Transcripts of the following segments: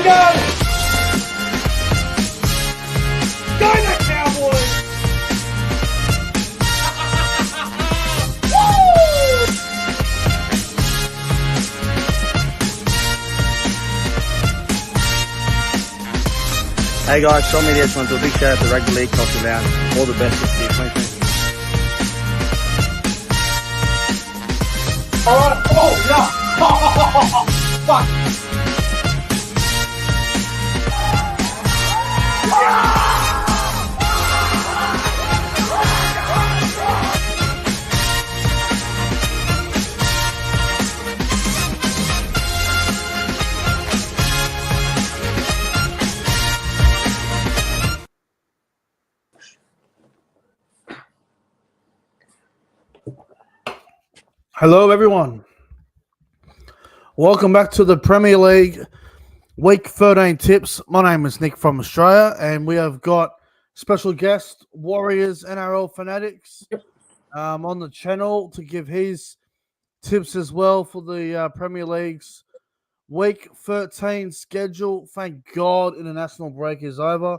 Go the Cowboys! Hey guys, Sean Media just want to do a big shout out to Rugby League Culture Lounge. All the best this year, 2020. Alright, oh no! Fuck! Hello, everyone. Welcome back to the Premier League Week 13 tips. My name is Nick from Australia, and we have got special guest Warriors NRL Fanatics on the channel to give his tips as well for the Premier League's Week 13 schedule. Thank God international break is over.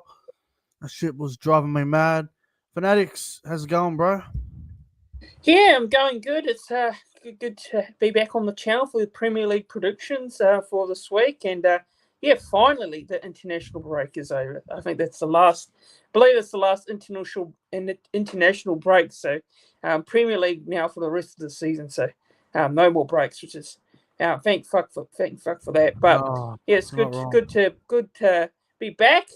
That shit was driving me mad. Fanatics, how's it going, bro? Yeah, I'm going good. It's good to be back on the channel for the Premier League predictions for this week. And yeah, finally the international break is over. I think that's the last. I believe it's the last international break. So Premier League now for the rest of the season. So no more breaks, which is thank fuck for that. But yeah, it's good to be back.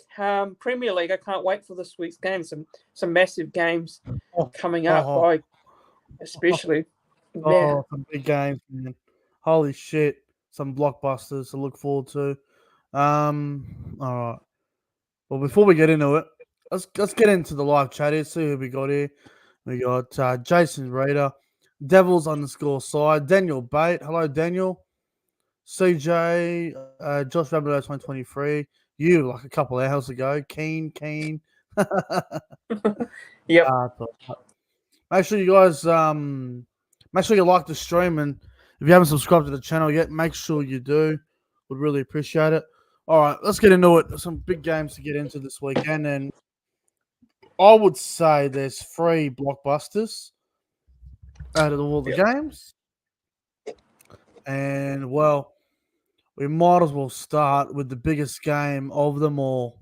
Premier League. I can't wait for this week's game. Some massive games coming up. Especially. Some big games, man. Holy shit. Some blockbusters to look forward to. All right. Well, before we get into it, let's get into the live chat here, see who we got here. We got Jason Reader, Devils _side, Daniel Bate. Hello, Daniel. CJ, Josh Rabbitoh 2023. You, like a couple of hours ago. Keen. Yep. Make sure you guys make sure you like the stream, and if you haven't subscribed to the channel yet, make sure you do. Would really appreciate it. All right, let's get into it. Some big games to get into this weekend, and I would say there's 3 blockbusters out of all the games. And well, we might as well start with the biggest game of them all.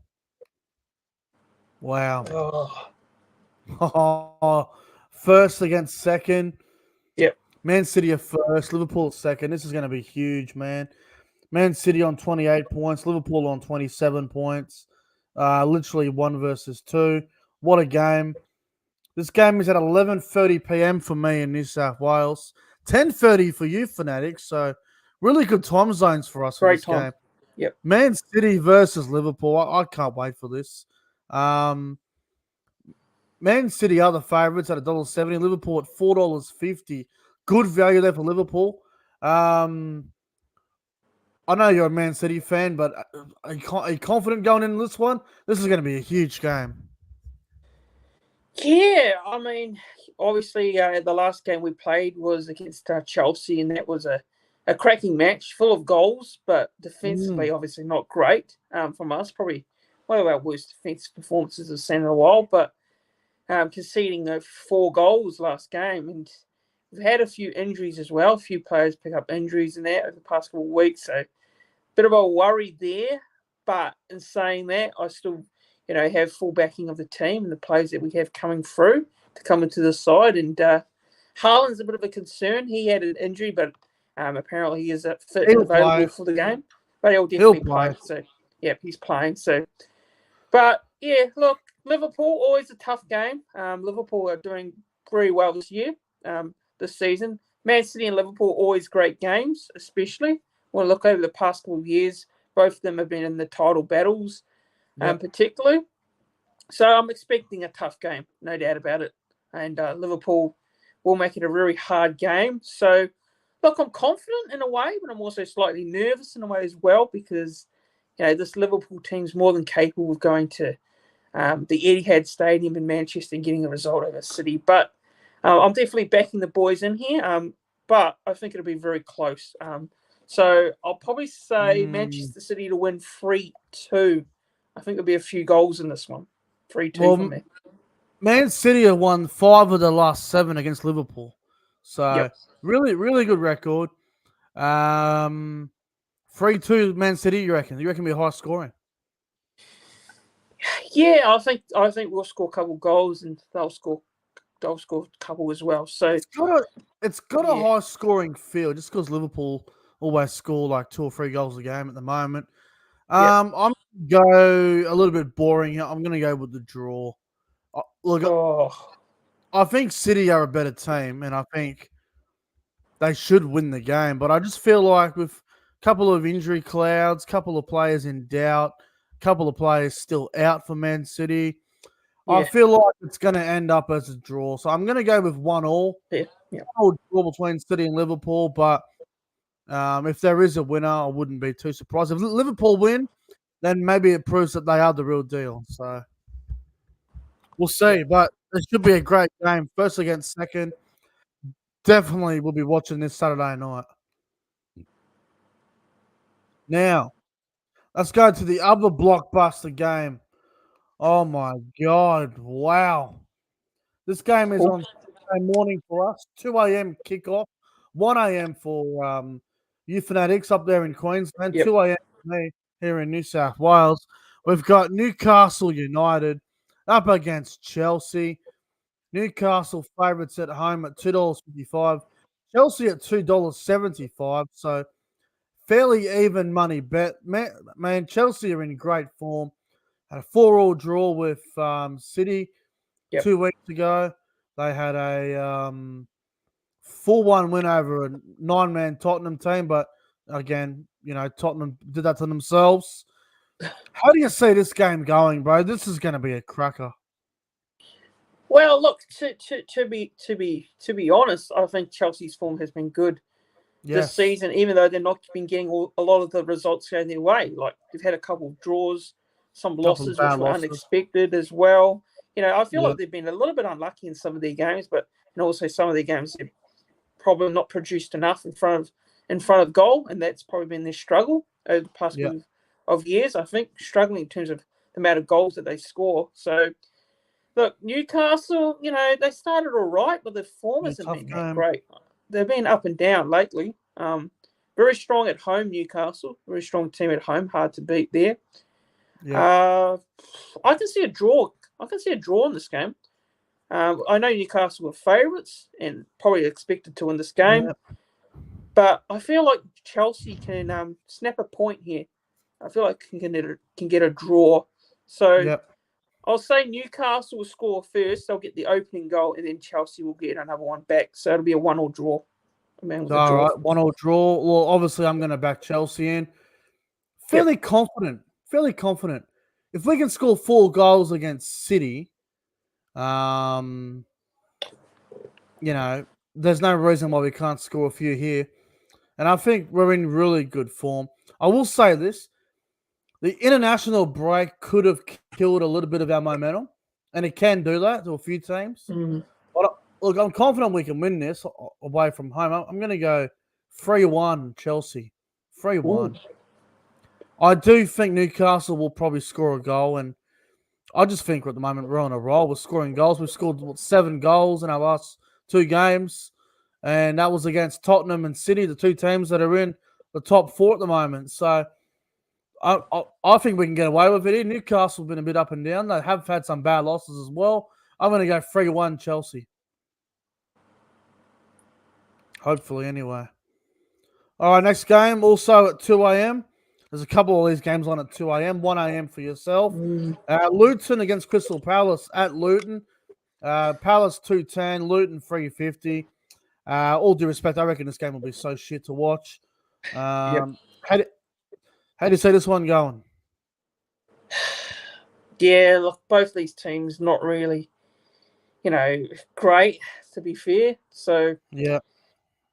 Wow. First against second. Yep. Man City are first. Liverpool at second. This is going to be huge, man. Man City on 28 points. Liverpool on 27 points. Literally 1 versus 2. What a game. This game is at 11:30 p.m. for me in New South Wales. 10:30 for you, Fanatics. So really good time zones for us for this game. Yep. Man City versus Liverpool. I can't wait for this. Man City are the favourites at $1.70. Liverpool at $4.50. Good value there for Liverpool. I know you're a Man City fan, but are you confident going into this one? This is going to be a huge game. Yeah, I mean, obviously the last game we played was against Chelsea, and that was a cracking match, full of goals, but defensively obviously not great from us. Probably one of our worst defensive performances I've seen in a while, but conceding 4 goals last game, and we've had a few injuries as well. A few players pick up injuries in that over the past couple of weeks, so bit of a worry there. But in saying that, I still, have full backing of the team and the players that we have coming through to come into the side. And Haaland's a bit of a concern. He had an injury, but apparently he is fit and available for the game. But he'll definitely play. So yeah, he's playing. So, but yeah, look. Liverpool, always a tough game. Liverpool are doing very well this year, this season. Man City and Liverpool, always great games, especially when I look over the past couple of years. Both of them have been in the title battles, particularly. So I'm expecting a tough game, no doubt about it. And Liverpool will make it a very hard game. So, look, I'm confident in a way, but I'm also slightly nervous in a way as well because, this Liverpool team's more than capable of going to the Etihad Stadium in Manchester and getting a result over City. But I'm definitely backing the boys in here. But I think it'll be very close. So I'll probably say Mm. Manchester City to win 3-2. I think there'll be a few goals in this one. 3-2 Well, for me. Man City have won 5 of the last 7 against Liverpool. So Yep. really, really good record. 3-2 Man City, you reckon? You reckon it'll be high scoring? Yeah, I think we'll score a couple goals and they'll score a couple as well. So It's got a Yeah. high scoring feel just because Liverpool always score like 2 or 3 goals a game at the moment. I'm gonna go a little bit boring here. I'm gonna go with the draw. Look, oh, I think City are a better team, and I think they should win the game. But I just feel like with a couple of injury clouds, couple of players in doubt, couple of players still out for Man City, I yeah, feel like it's going to end up as a draw. So I'm going to go with 1-1. yeah. 1-1 draw between City and Liverpool. But if there is a winner, I wouldn't be too surprised. If Liverpool win, then maybe it proves that they are the real deal. So we'll see. Yeah. But it should be a great game. First against second. Definitely will be watching this Saturday night. Now, let's go to the other blockbuster game. Oh my God. Wow. This game is on Saturday morning for us. 2 a.m. kickoff. 1 a.m. for you fanatics up there in Queensland. Yep. 2 a.m. for me here in New South Wales. We've got Newcastle United up against Chelsea. Newcastle favourites at home at $2.55. Chelsea at $2.75. So fairly even money bet. Man, Chelsea are in great form. Had a 4-4 draw with City 2 weeks ago. They had a 4-1 win over a 9-man Tottenham team. But again, Tottenham did that to themselves. How do you see this game going, bro? This is going to be a cracker. Well, look, to be honest, I think Chelsea's form has been good this season, even though they've not been getting a lot of the results going their way. Like they've had a couple of draws, some losses which were unexpected as well. I feel like they've been a little bit unlucky in some of their games, but also some of their games they've probably not produced enough in front of goal, and that's probably been their struggle over the past couple of years. I think struggling in terms of the amount of goals that they score. So. Look, Newcastle, they started all right, but their form hasn't been that great. They've been up and down lately. Very strong at home, Newcastle. Very strong team at home. Hard to beat there. Yeah. I can see a draw. I can see a draw in this game. I know Newcastle were favourites and probably expected to win this game. But I feel like Chelsea can snap a point here. I feel like can get a draw. So I'll say Newcastle will score first. They'll get the opening goal, and then Chelsea will get another one back. So it'll be a 1-1 draw. All right, 1-1 draw. Well, obviously, I'm going to back Chelsea in. Fairly confident. If we can score 4 goals against City, there's no reason why we can't score a few here. And I think we're in really good form. I will say this. The international break could have killed a little bit of our momentum, and it can do that to a few teams. But look, I'm confident we can win this away from home. I'm going to go 3-1 Chelsea. 3-1. I do think Newcastle will probably score a goal, and I just think at the moment we're on a roll. We're scoring goals. We've scored 7 goals in our last 2 games, and that was against Tottenham and City, the 2 teams that are in the top 4 at the moment. So I think we can get away with it. Newcastle have been a bit up and down. They have had some bad losses as well. I'm going to go 3-1 Chelsea. Hopefully, anyway. All right, next game also at 2 a.m. There's a couple of these games on at 2 a.m. 1 a.m. for yourself. Luton against Crystal Palace at Luton. Palace 210, Luton 350. All due respect, I reckon this game will be so shit to watch. How do you see this one going? Yeah, look, both these teams not really, great, to be fair. So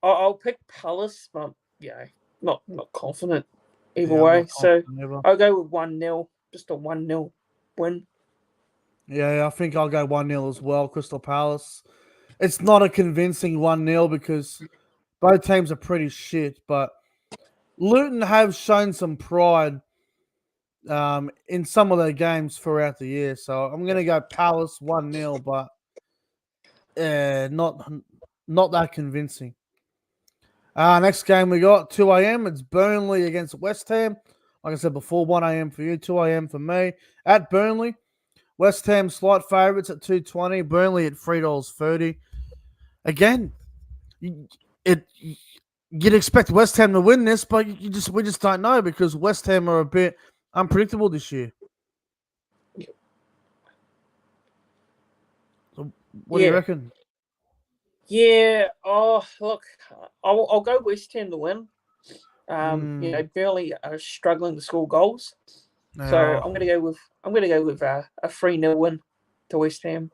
I'll pick Palace, but not confident either way. So I'll go with 1-0, just a 1-0 win. Yeah, I think I'll go 1-0 as well, Crystal Palace. It's not a convincing 1-0 because both teams are pretty shit, but Luton have shown some pride in some of their games throughout the year. So I'm going to go Palace 1-0, but not that convincing. Next game we got 2 a.m. It's Burnley against West Ham. Like I said before, 1 a.m. for you, 2 a.m. for me. At Burnley, West Ham slight favourites at $2.20. Burnley at $3.30. Again, you'd expect West Ham to win this, but we just don't know because West Ham are a bit unpredictable this year. So what do you reckon? Yeah. Oh, look, I'll go West Ham to win. Burnley are struggling to score goals, so I'm going to go with a 3-0 win to West Ham.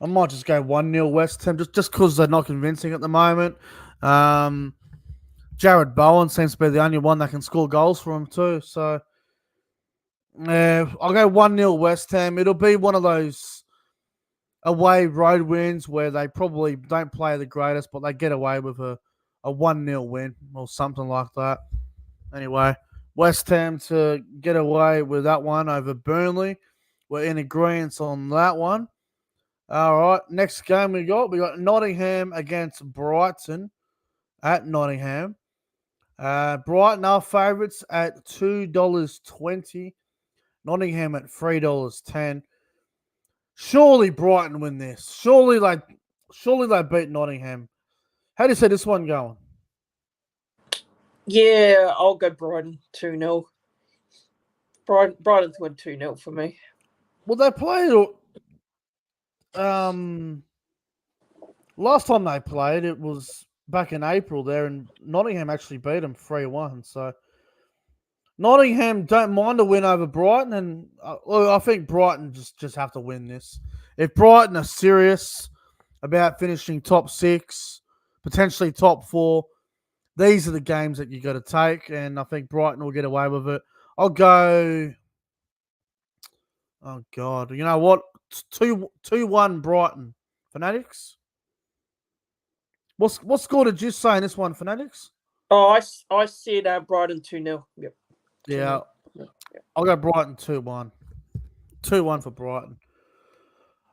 I might just go 1-0 West Ham just because they're not convincing at the moment. Jared Bowen seems to be the only one that can score goals for him too. So I'll go 1-0 West Ham. It'll be one of those away road wins where they probably don't play the greatest, but they get away with a 1-0 win or something like that. Anyway, West Ham to get away with that one over Burnley. We're in agreement on that one. All right, next game we got Nottingham against Brighton at Nottingham. Brighton are favourites at $2.20. Nottingham at $3.10. Surely Brighton win this. Surely they beat Nottingham. How do you see this one going? Yeah, I'll go Brighton 2-0. Brighton to win 2-0 for me. Well, they played. Last time they played, it was back in April there, and Nottingham actually beat them 3-1. So Nottingham don't mind a win over Brighton, and I think Brighton just have to win this. If Brighton are serious about finishing top 6, potentially top 4, these are the games that you got to take, and I think Brighton will get away with it. I'll go. Oh God, you know what? 2-1 Brighton. Fanatics. What score did you say in this one, Fanatics? Oh, I said Brighton 2-0. Yep. Yeah. I'll go Brighton 2-1. 2-1 for Brighton.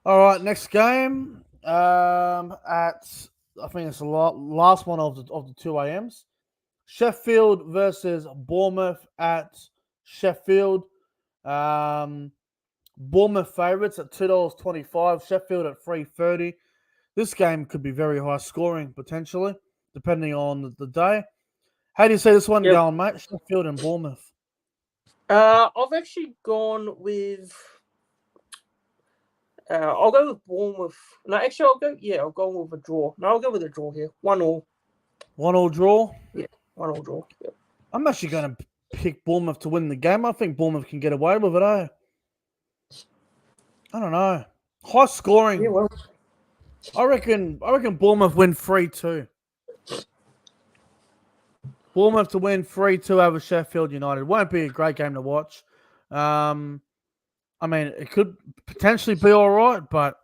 All right, next game. I think it's the last one of the 2 a.m.s. Sheffield versus Bournemouth at Sheffield. Bournemouth favourites at $2.25. Sheffield at $3.30. This game could be very high scoring potentially, depending on the day. How do you see this one going, mate? Sheffield and Bournemouth. I've actually gone with. I'll go with Bournemouth. No, actually, I'll go with a draw. No, I'll go with a draw here. 1-1. 1-1 draw? Yeah, 1-1 draw. Yep. I'm actually going to pick Bournemouth to win the game. I think Bournemouth can get away with it, eh? I don't know. High scoring. Yeah, well. I reckon Bournemouth win 3-2. Bournemouth to win 3-2 over Sheffield United. Won't be a great game to watch. I mean, it could potentially be all right, but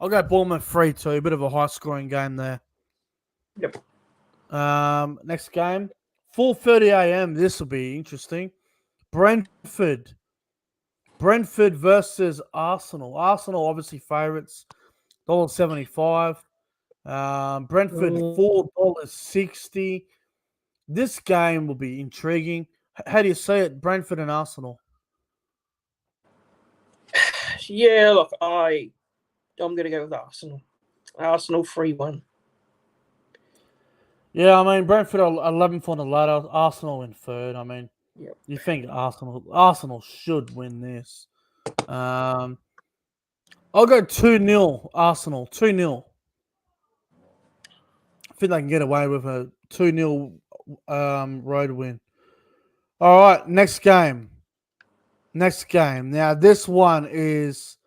I'll go Bournemouth 3-2. A bit of a high-scoring game there. Yep. Next game, 4:30 a.m. This will be interesting. Brentford versus Arsenal. Arsenal obviously favourites, $1.75. Brentford $4.60. This game will be intriguing. How do you see it, Brentford and Arsenal? Yeah, look, I'm going to go with Arsenal. Arsenal 3-1. Yeah, I mean, Brentford are 11th on the ladder. Arsenal in third. I mean, You think Arsenal should win this. I'll go 2-0 Arsenal. 2-0. I think they can get away with a 2-0 road win. All right, next game. Now, this one is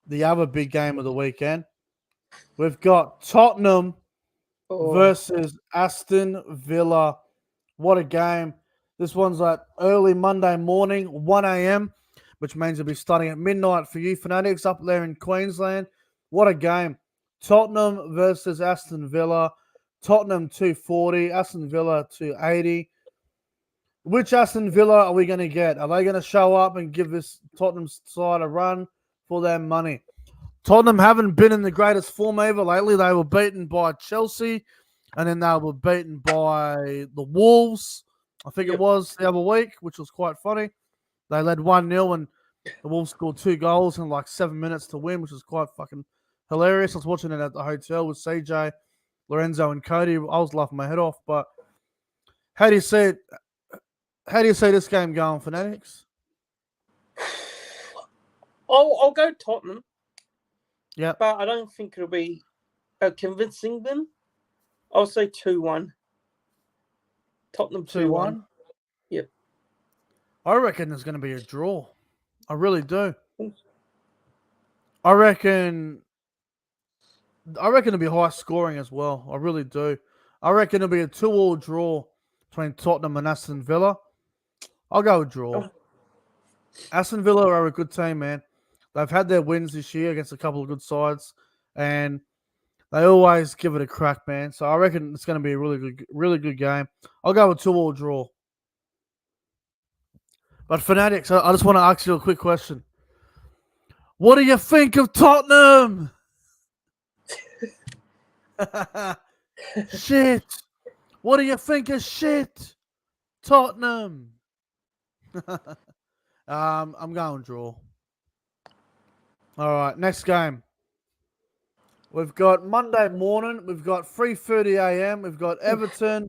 the other big game of the weekend. We've got Tottenham versus Aston Villa. What a game. This one's at early Monday morning, 1 a.m., which means it'll be starting at midnight for you fanatics up there in Queensland. What a game. Tottenham versus Aston Villa. Tottenham 240, Aston Villa 280. Which Aston Villa are we going to get? Are they going to show up and give this Tottenham side a run for their money? Tottenham haven't been in the greatest form ever lately. They were beaten by Chelsea, and then they were beaten by the Wolves, I think it was, the other week, which was quite funny. They led 1-0, and the Wolves scored 2 goals in like 7 minutes to win, which was quite fucking hilarious. I was watching it at the hotel with CJ, Lorenzo, and Cody. I was laughing my head off. But how do you see it? How do you see this game going, Fanatics? I'll go Tottenham. Yeah, but I don't think it'll be a convincing win. I'll say 2-1. Tottenham 2-1. Yep. I reckon there's going to be a draw. I really do. I reckon it'll be high scoring as well. I really do. I reckon it'll be a 2-2 draw between Tottenham and Aston Villa. I'll go with draw. Aston Villa are a good team, man. They've had their wins this year against a couple of good sides, and they always give it a crack, man. So I reckon it's going to be a really good game. I'll go with 2-2 draw. But Fanatics, I just want to ask you a quick question. What do you think of Tottenham? Shit. What do you think of shit? Tottenham. I'm going draw. All right, next game. We've got Monday morning. We've got 3:30 a.m. We've got Everton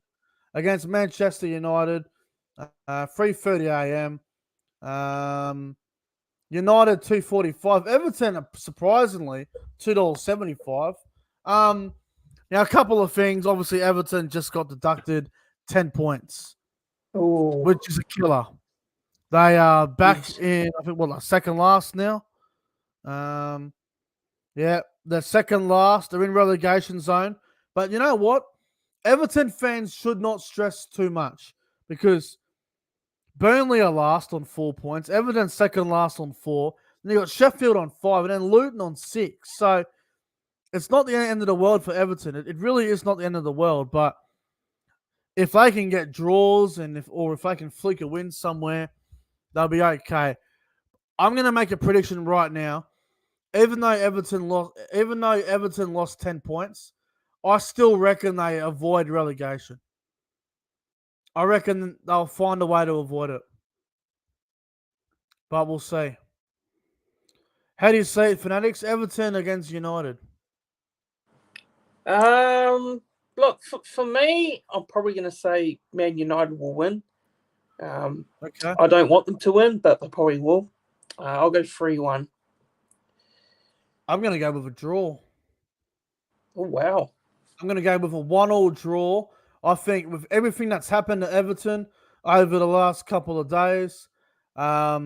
against Manchester United. 3:30 a.m. United 2.45. Everton, surprisingly, $2.75. Now, a couple of things. Obviously, Everton just got deducted 10 points, which is a killer. They are back in, I think, second last now. Yeah, they're second last. They're in relegation zone. But you know what? Everton fans should not stress too much because Burnley are last on 4 points. Everton second last on 4. Then you got Sheffield on 5 and then Luton on 6. So it's not the end of the world for Everton. It really is not the end of the world. But if they can get draws and if they can flick a win somewhere, they'll be okay. I'm going to make a prediction right now. Even though Everton lost 10 points, I still reckon they avoid relegation. I reckon they'll find a way to avoid it. But we'll see. How do you see it, Fanatics? Everton against United. Look, for me, I'm probably going to say Man United will win. Okay. I don't want them to win, but they probably will. I'll go 3-1. I'm going to go with a draw. Oh, wow. I'm going to go with a 1-1 draw. I think with everything that's happened to Everton over the last couple of days, they're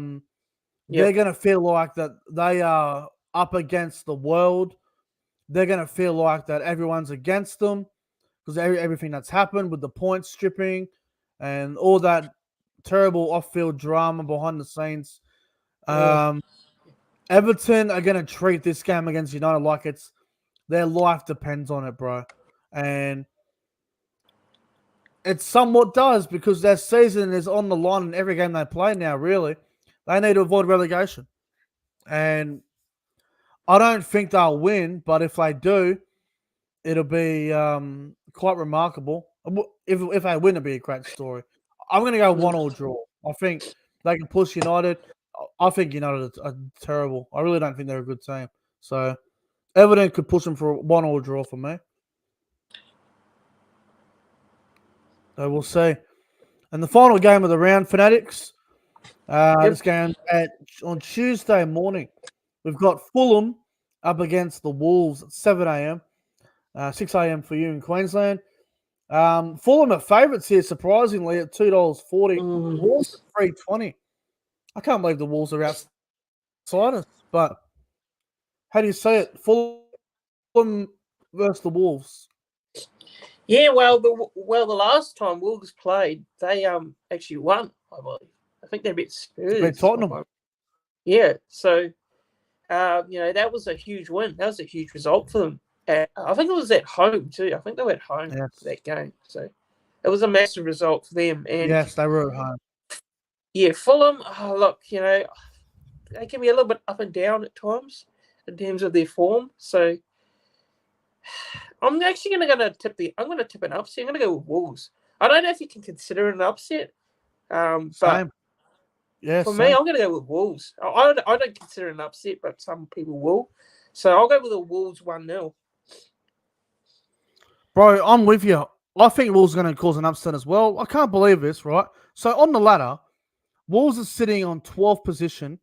going to feel like that they are up against the world. They're going to feel like that everyone's against them because everything that's happened with the point stripping and all that terrible off-field drama behind the scenes. Everton are going to treat this game against United like it's their life depends on it, bro. And it somewhat does because their season is on the line in every game they play now, really. They need to avoid relegation. And I don't think they'll win, but if they do, it'll be quite remarkable. If they win, it'll be a great story. I'm going to go 1-1 draw. I think they can push United. I think United are terrible. I really don't think they're a good team. So Everton could push them for a 1-1 draw for me. So we'll see. And the final game of the round, Fanatics. This game on Tuesday morning. We've got Fulham up against the Wolves at 7 a.m. 6 a.m. for you in Queensland. Fulham are favourites here, surprisingly, at $2.40. Wolves $3.20. I can't believe the Wolves are outside us. But how do you see it? Fulham versus the Wolves. Yeah, well, the last time Wolves played, they actually won, I believe. I think they're a bit Spurs. Tottenham. Yeah, so that was a huge win. That was a huge result for them. I think it was at home too. I think they were at home for that game. So it was a massive result for them. And Yes, they were at home. yeah, Fulham. Oh, look, they can be a little bit up and down at times in terms of their form. So I'm actually going to tip an upset. I'm going to go with Wolves. I don't know if you can consider it an upset. But Same. Yeah, for same. me, I'm going to go with Wolves. I don't consider it an upset, but some people will. So I'll go with the Wolves 1-0. Bro, I'm with you. I think Wolves are going to cause an upset as well. I can't believe this, right? So on the ladder, Wolves are sitting on 12th position,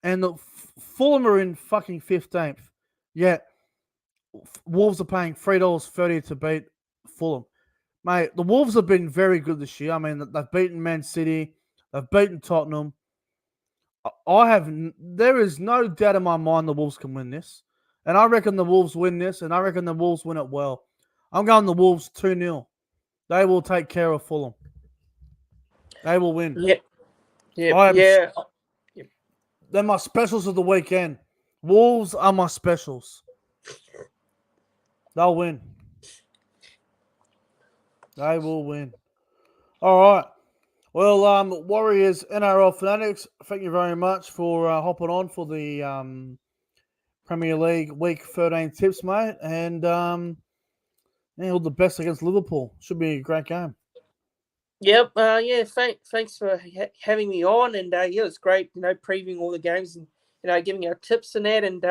and the Fulham are in fucking 15th. Yet Wolves are paying $3.30 to beat Fulham. Mate, the Wolves have been very good this year. I mean, they've beaten Man City, they've beaten Tottenham. There is no doubt in my mind the Wolves can win this. And I reckon the Wolves win this, and I reckon the Wolves win it well. I'm going the Wolves 2-0. They will take care of Fulham. They will win. Yeah. They're my specials of the weekend. Wolves are my specials. They'll win. They will win. All right. Well, Warriors NRL Fanatics, thank you very much for hopping on for the Premier League Week 13 tips, mate. And all the best against Liverpool. Should be a great game. Yep. Thanks for having me on. And it's great, previewing all the games and giving our tips and that. And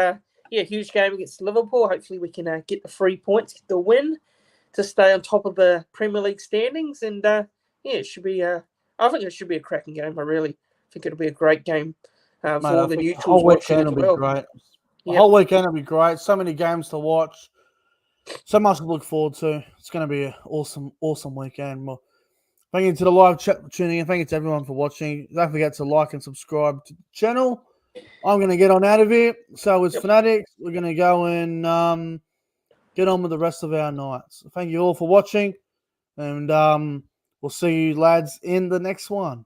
huge game against Liverpool. Hopefully we can get the 3 points, get the win to stay on top of the Premier League standings. And it should be. I think it should be a cracking game. I really think it'll be a great game for all the neutrals watching as well. Great. The whole weekend will be great. So many games to watch. So much to look forward to. It's going to be an awesome, awesome weekend. Well, thank you to the live chat for tuning in. Thank you to everyone for watching. Don't forget to like and subscribe to the channel. I'm going to get on out of here. So as Fanatics, we're going to go and get on with the rest of our nights. Thank you all for watching. And we'll see you lads in the next one.